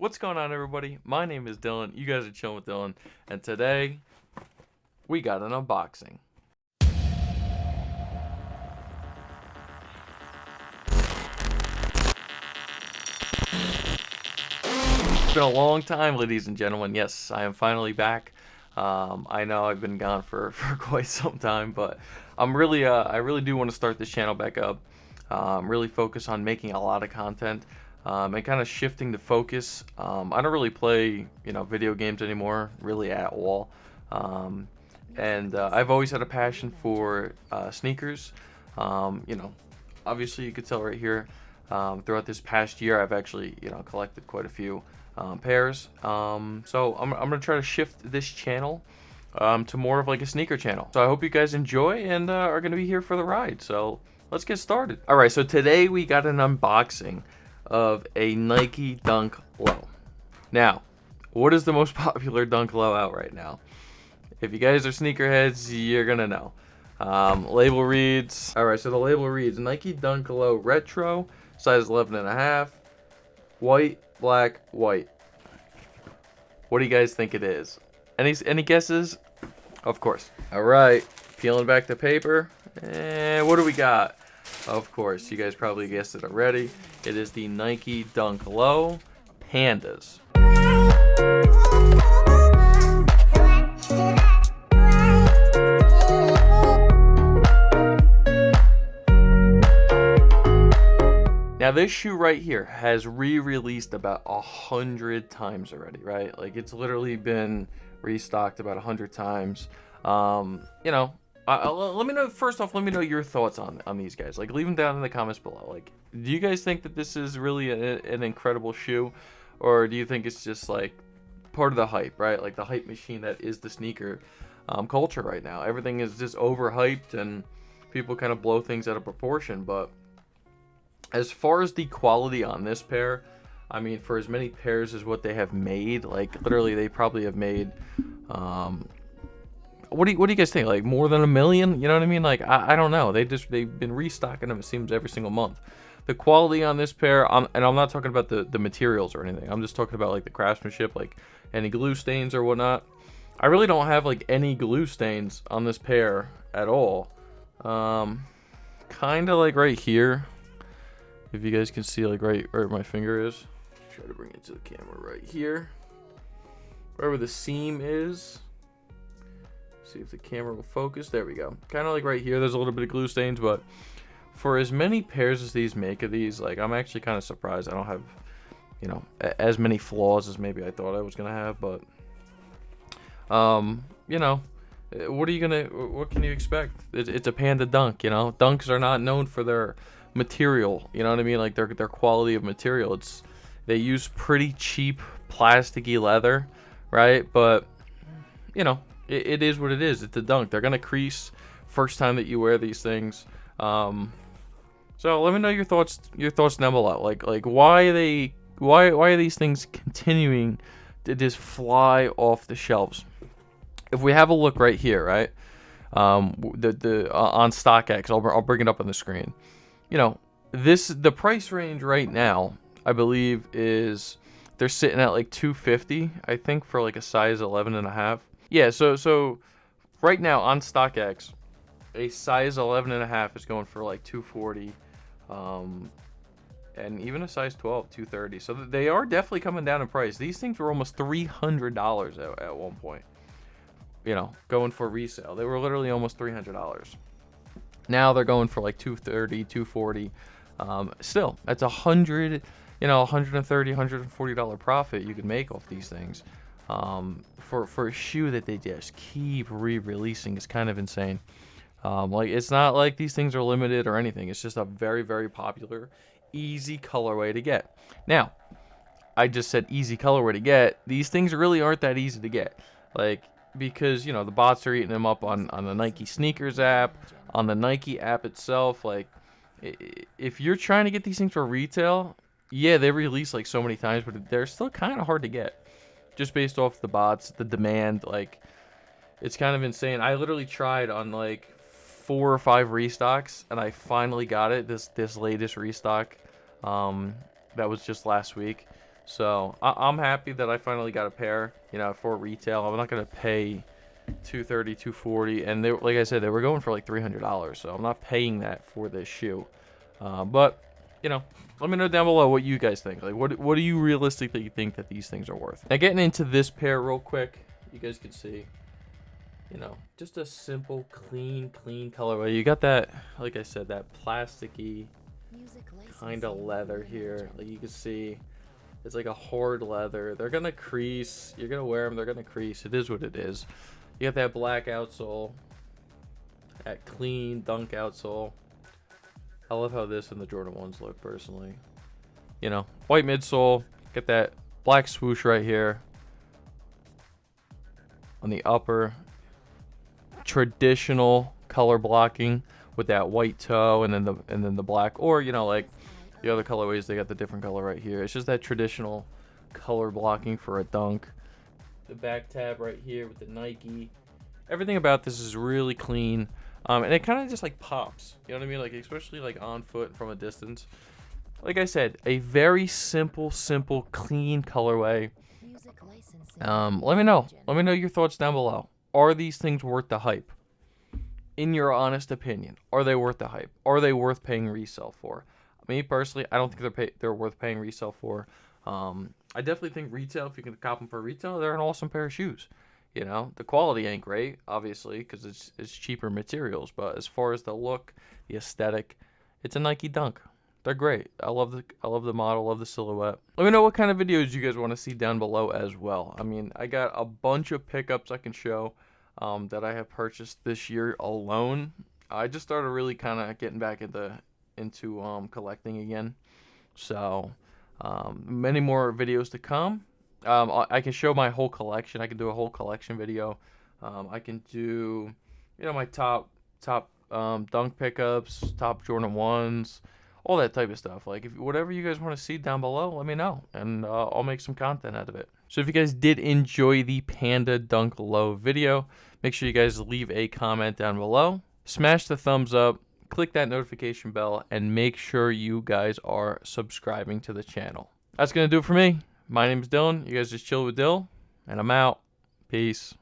What's going on, everybody? My name is Dylan. You guys are chilling with Dylan, and today we got an unboxing. It's been a long time, ladies and gentlemen. Yes, I am finally back. I know I've been gone for quite some time, but I really do want to start this channel back up. Really focus on making a lot of content. And kind of shifting the focus. I don't really play, video games anymore, really at all. And I've always had a passion for sneakers. Obviously you could tell right here. Throughout this past year, I've actually, collected quite a few pairs. So I'm gonna try to shift this channel to more of like a sneaker channel. So I hope you guys enjoy and are gonna be here for the ride. So let's get started. All right, so today we got an unboxing of a Nike Dunk Low. Now, what is the most popular Dunk Low out right now? If you guys are sneakerheads, you're gonna know. Label reads, all right, so the label reads Nike Dunk Low Retro, size 11.5, white, black, white. What do you guys think it is? Any guesses? Of course. All right, peeling back the paper, and what do we got? Of course, you guys probably guessed it already. It is the Nike Dunk Low Pandas. Now this shoe right here has re-released about 100 times already, right? Like it's literally been restocked about 100 times. Let me know, first off, let me know your thoughts on these guys. Like, leave them down in the comments below. Like, do you guys think that this is really an incredible shoe? Or do you think it's just, like, part of the hype, right? Like, the hype machine that is the sneaker culture right now. Everything is just overhyped, and people kind of blow things out of proportion. But as far as the quality on this pair, I mean, for as many pairs as what they have made, like, literally, they probably have made... What do you guys think? Like more than 1 million? You know what I mean? Like I don't know. They've been restocking them, it seems, every single month. The quality on this pair, and I'm not talking about the materials or anything. I'm just talking about like the craftsmanship, like any glue stains or whatnot. I really don't have like any glue stains on this pair at all. Kind of like right here, if you guys can see, like right where my finger is. Try to bring it to the camera right here, wherever the seam is. See if the camera will focus. There we go. Kind of like right here, there's a little bit of glue stains, but for as many pairs as these make of these, like, I'm actually kind of surprised I don't have, as many flaws as maybe I thought I was gonna have. But what can you expect? It's a Panda Dunk. Dunks are not known for their material, you know what I mean? Like their quality of material. They use pretty cheap plasticky leather, right? But it is what it is. It's a dunk. They're gonna crease first time that you wear these things. So let me know your thoughts down below. Like why are these things continuing to just fly off the shelves? If we have a look right here, right, on StockX, I'll bring it up on the screen. The price range right now, I believe, is they're sitting at like $250, I think, for like a size 11.5. Yeah, so right now on StockX, a size 11.5 is going for like $240, and even a size 12, $230. So they are definitely coming down in price. These things were almost $300 at one point. Going for resale. They were literally almost $300. Now they're going for like $230, $240. Still, that's $130, $140 profit you can make off these things. For a shoe that they just keep re-releasing is kind of insane. Like, it's not like these things are limited or anything. It's just a very, very popular, easy colorway to get. Now, I just said easy colorway to get. These things really aren't that easy to get. Like, because, the bots are eating them up on the Nike Sneakers app, on the Nike app itself. Like, if you're trying to get these things for retail, yeah, they release like so many times, but they're still kind of hard to get. Just based off the bots, the demand, like, it's kind of insane. I literally tried on like 4 or 5 restocks, and I finally got it. This latest restock, that was just last week. So I'm happy that I finally got a pair, you know, for retail. I'm not gonna pay 230, 240, and they, like I said, they were going for like $300. So I'm not paying that for this shoe. But you know, let me know down below what you guys think. Like, what do you realistically think that these things are worth? Now, getting into this pair real quick, you guys can see, you know, just a simple, clean colorway. You got that, like I said, that plasticky kind of leather here. Like you can see, it's like a hard leather. They're gonna crease. You're gonna wear them. They're gonna crease. It is what it is. You got that black outsole, that clean dunk outsole. I love how this and the Jordan 1s look, personally. You know, white midsole. Get that black swoosh right here on the upper. Traditional color blocking with that white toe and then the black, or you know, like the other colorways, they got the different color right here. It's just that traditional color blocking for a dunk. The back tab right here with the Nike. Everything about this is really clean. And it kind of just like pops, you know what I mean? Like, especially like on foot from a distance. Like I said, a very simple, clean colorway. Let me know your thoughts down below. Are these things worth the hype? In your honest opinion, are they worth the hype? Are they worth paying resale for? Me personally, I don't think they're worth paying resale for. I definitely think retail, if you can cop them for retail, they're an awesome pair of shoes. You know, the quality ain't great, obviously, because it's cheaper materials. But as far as the look, the aesthetic, it's a Nike Dunk. They're great. I love the model, love the silhouette. Let me know what kind of videos you guys want to see down below as well. I mean, I got a bunch of pickups I can show that I have purchased this year alone. I just started really kind of getting back into collecting again. So many more videos to come. I can show my whole collection. I can do a whole collection video. I can do, you know, my top dunk pickups, top Jordan 1s, all that type of stuff. Like, if whatever you guys want to see down below, let me know, and I'll make some content out of it. So if you guys did enjoy the Panda Dunk Low video, make sure you guys leave a comment down below. Smash the thumbs up, click that notification bell, and make sure you guys are subscribing to the channel. That's going to do it for me. My name is Dylan. You guys just chill with Dill, and I'm out. Peace.